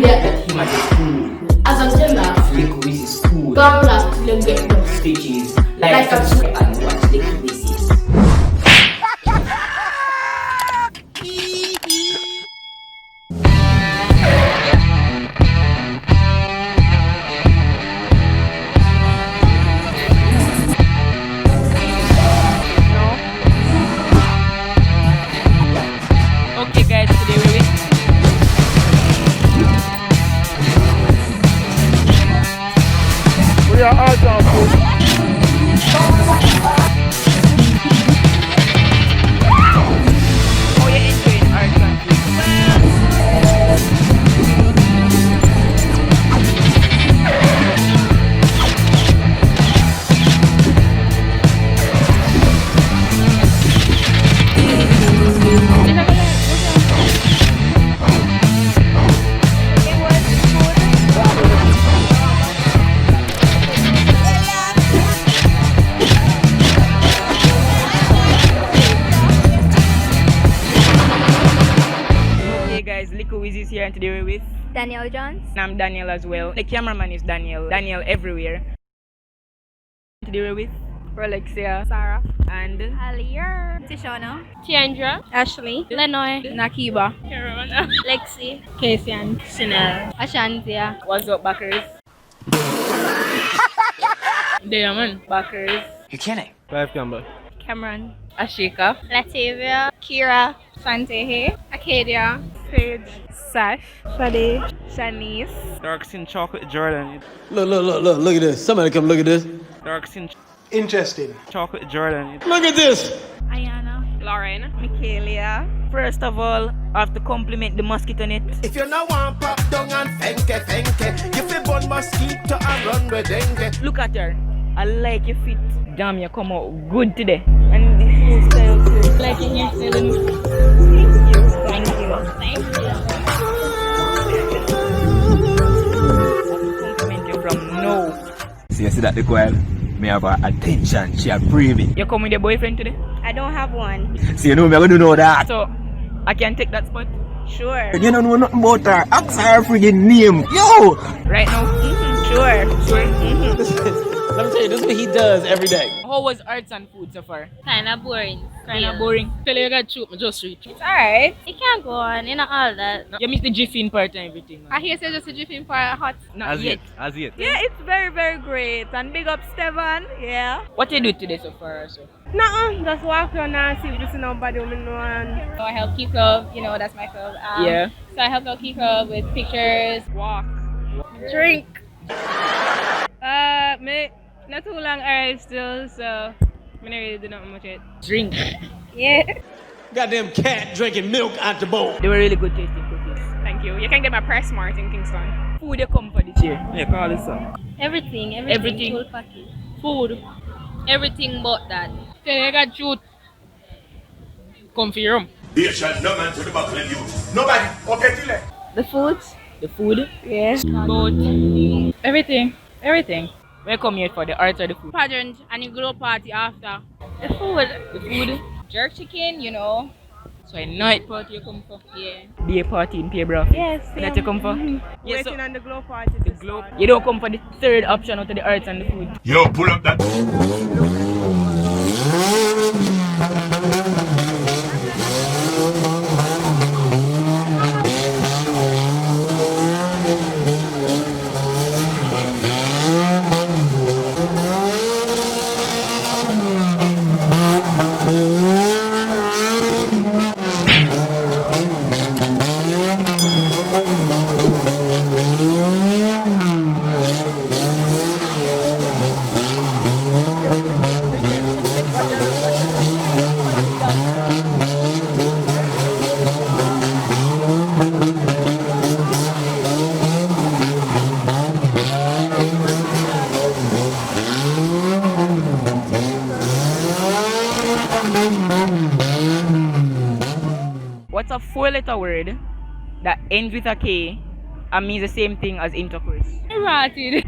get that him at the school. As I'm telling you, Likkle Wizzies school. Don't have to get the stitches. Like subscribe and watch Likkle Wizzies. Okay guys, today we're with we are Art and Festival. Oh, you're enjoying Art and Likkle Wizzies here, and today we're with Daniel Jones. and I'm Daniel as well. The cameraman is Daniel everywhere. Today we're with Alexia, Sarah. and Alier. Tishona. Tiandra, Ashley. Lenoy, Nakiba. Lexi, Kasian. Chanel. Ashantia. what's up, backers? There, man, backers. You're kidding. Five Campbell. Cameron. Ashika, Latavia. Kira. Santehe. Acadia. Paige, Sash, Shade, Shanice, Dark Skin Chocolate Jordan. Look at this. Somebody come look at this. Dark Skin Interesting. Chocolate Jordan. Look at this. Ayana. Lauren, Michaelia. First of all, I have to compliment the mosquito net. If you no want pop down and fenke, you fi burn mosquito and run with dengue. Look at her. I like your feet. Damn, you come out good today. And the hairstyle too. Like your hairstyle. Thank you. Thank you. Compliment you from no. So you see that the girl, me have her attention, she a breathing. You come with your boyfriend today? I don't have one. So you know me, I gonna know that. So, I can take that spot? Sure. You don't know nothing about her. Ask her friggin' name. Yo! Right now? Sure. Sure. Let me tell you, this is what he does every day. How was arts and food so far? kinda boring. Kinda boring. Tell you got shoot, me just reach. It's alright. You can't go on. You know all that. You missed the jiffing part and everything. I hear say just a dripping for a hot. Not yet. As yet. Yeah, it's very, very great. And big up Stevan, yeah. What you do today so far also? Nuh-uh, just walk around and see if you see nobody with no one. So I help Key Club. You know, that's my club. Yeah. So I help out Key Club with pictures. Walk. Drink. Me, not too long arrived still, so I don't really do nothing much yet. Drink. Yeah. Goddamn cat drinking milk out the bowl. They were really good tasting cookies. Thank you. You can get my press smart in Kingston. Food you come for this year? Yeah, call this up. Everything. Everything. Full package. Food. Everything but that. Tell you got shoot. Come for your room. There shall no man to the battle of you. Nobody. Okay, till it. The food. The food? Yeah. Both. Everything. Everything. We come here for the arts or the food? Pageant and you glow party after. The food. The food? Jerk chicken, you know. So a night party you come for? Yeah. Day party in Peabra? Yes. That you come for? Waiting so on the glow party. the globe. You don't come for the third option out of the arts and the food? Yo, pull up that. What's a four-letter word that ends with a K and means the same thing as intercourse? Rotted.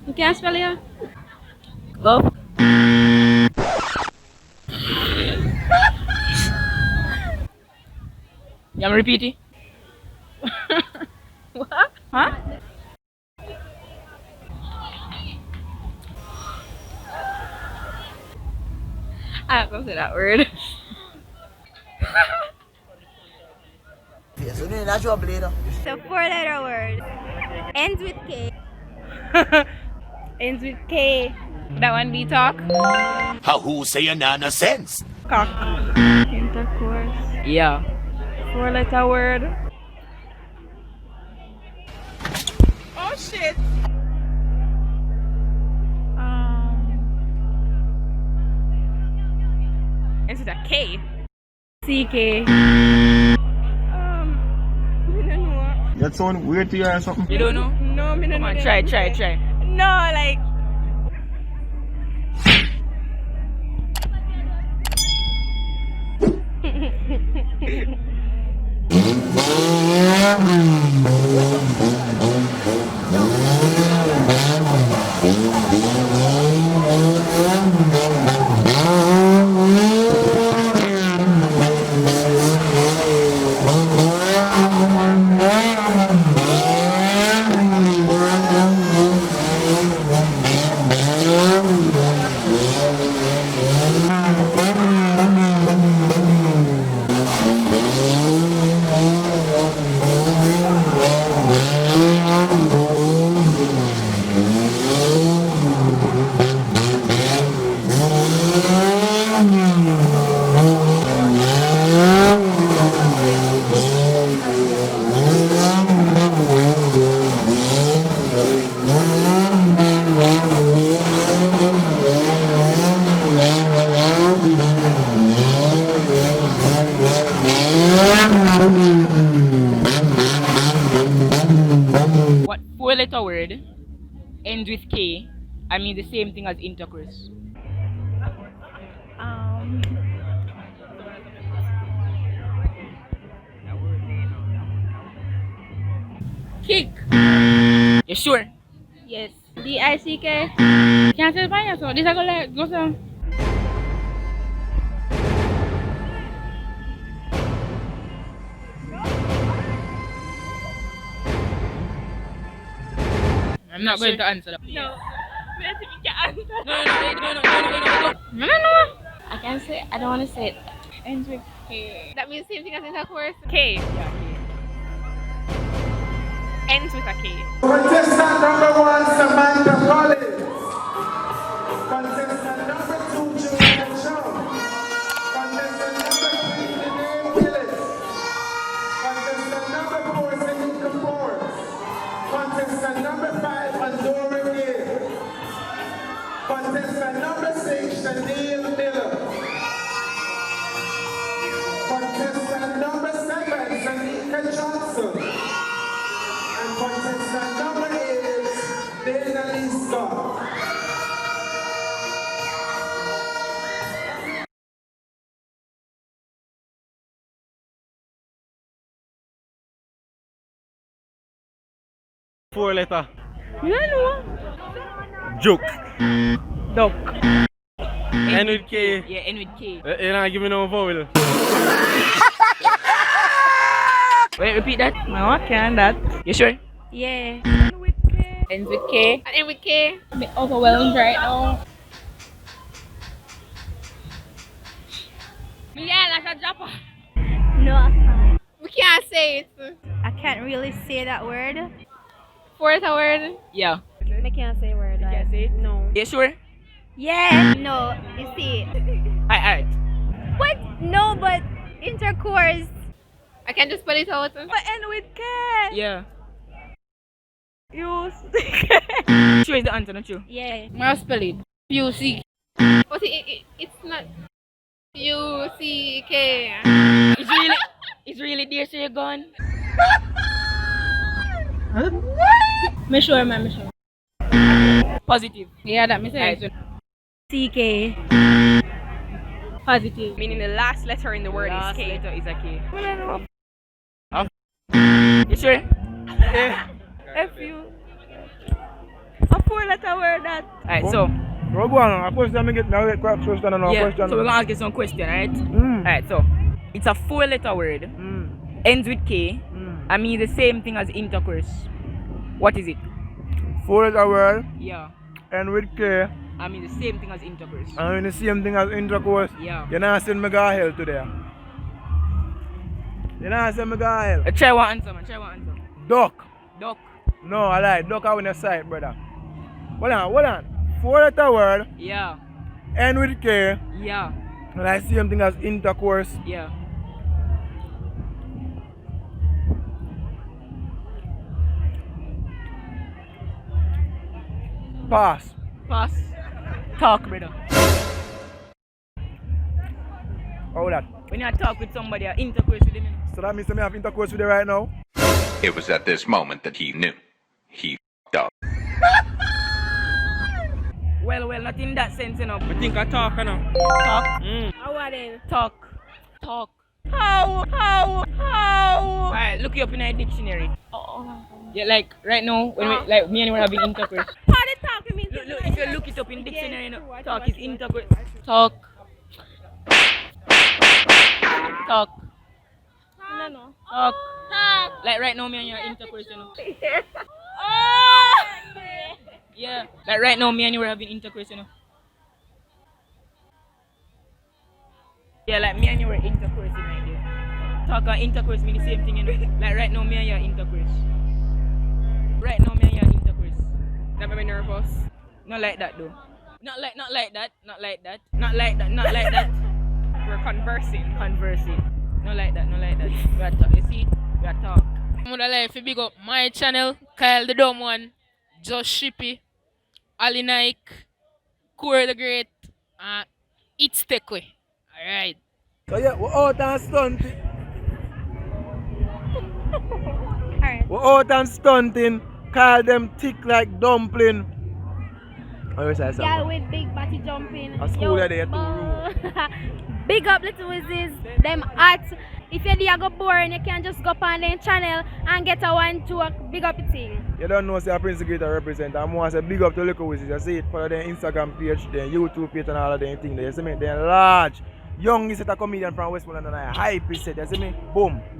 You can't spell it? Go. You want me to repeat it? What? Huh? I have to say that word. It's a four-letter word. Ends with K. Ends with K. That one be talk. How who say a nonsense? Cock. Intercourse. Yeah. Four-letter word. Oh shit. Ends with a K. CK. I don't know. That sound weird to you or something? You don't know? No, me no Come know on, them. try. No, like. What four-letter word ends with K? I mean the same thing as intercourse. Kick. You sure? Yes. DICK. Can't tell by yourself. This I go like go some. I'm not going to answer that. No. No. I can't say. I don't want to say it. Ends with K. That means same thing as intercourse. K. Yeah, K. Ends with a K. Contestant number 1, Samantha Collins. Contestant number 2, Julian Shaw. Contestant number 3, Renee Willis. Contestant number 4, Senika Forbes. Contestant number 5, Andorra Gill. Contestant number 6, Shaniel Miller. Contestant number 7, Sanika Johnson. And contestant number 8 is Dana Lee Scott. Four-letter. You don't know. Joke. Duck. End with K. Yeah, end with K. You not give me no vowel. Wait, repeat that. No, I can't that. You sure? Yeah. Ends with K. And end with K. I'm a bit overwhelmed right now. Yeah, that's a dropper. No, I can't. We can't say it. I can't really say that word. Fourth word. Yeah. I can't say word. You can't say it? No. You sure? Yeah. No, you see. Alright. What? No, but intercourse. I can just spell it out. But end with K. Yeah. You. Sure is the answer, not you? Yeah. I'll spell it. UC. But it's not UCK. It's really there, so you're gone. Me sure, man. Me sure. Positive. Yeah, that me say. Alright, so CK. Positive. meaning the last letter in the word Last is K. letter is a K. Huh? You sure? Yeah. FU. A four-letter word that. Alright, so Well, go on. A question, I get question and a yeah, question. so we're gonna ask you some question, right? Mm. Alright, so it's a four-letter word, ends with K, I mean the same thing as intercourse. What is it? 4-letter word. Yeah. End with K. I mean the same thing as intercourse. I mean the same thing as intercourse. Yeah. You not send me go hell today. You not send me go hell. Try one answer, man. Try one answer. Duck. Duck. No, I like duck out on the side, brother. Hold on. 4-letter word. Yeah. End with K. Yeah. And I same thing as intercourse. Yeah. Pass. Pass. Talk, brother. How that? When you talk with somebody, you intercourse with them. So that means I have intercourse with you right now? It was at this moment that he knew. He f***ed up. Well, not in that sense, you know. I think I talk, you know. Talk. How are they? Talk. Talk. How? Alright, look you up in a dictionary. Yeah, like right now, when we, like me and you were having intercourse. How they talk to me? Look, if you look it up in dictionary, you know, talk is intercourse. Talk. Talk. No. Talk. Like right now, me and you are intercourse, you know. Yeah. Like right now, me and you were having intercourse, you know. Yeah, like me and you were intercoursing right there. Talk and intercourse mean the same thing, you know. Like right now, me and you are intercourse. Right now, me and you are intercourse. That made me nervous. Not like that though. Not like that. We're conversing. Not like that. We are talk. You see? We are talk. I'm gonna like to big up my channel, Kyle the Dumb One, Josh Shippy, Ali Nike, Core the Great, It's Tekwe. Alright. So yeah, we're out and stunting. Alright. We're out and stunting. Call them thick like dumpling. Oh, you say something? Girl with big body jumping. A school Yo, there too. Big up Likkle Wizzies. Them hot. If you're there go boring, you can just go up on their channel and get a 1-2 big up thing. You don't know, say a Prince Greater represent. I'm going to say big up to Likkle Wizzies. You see it, follow their Instagram page, their YouTube page and all of them things. You see me? They're large. Young is a comedian from Westmoreland and I hype set. You see me? Boom.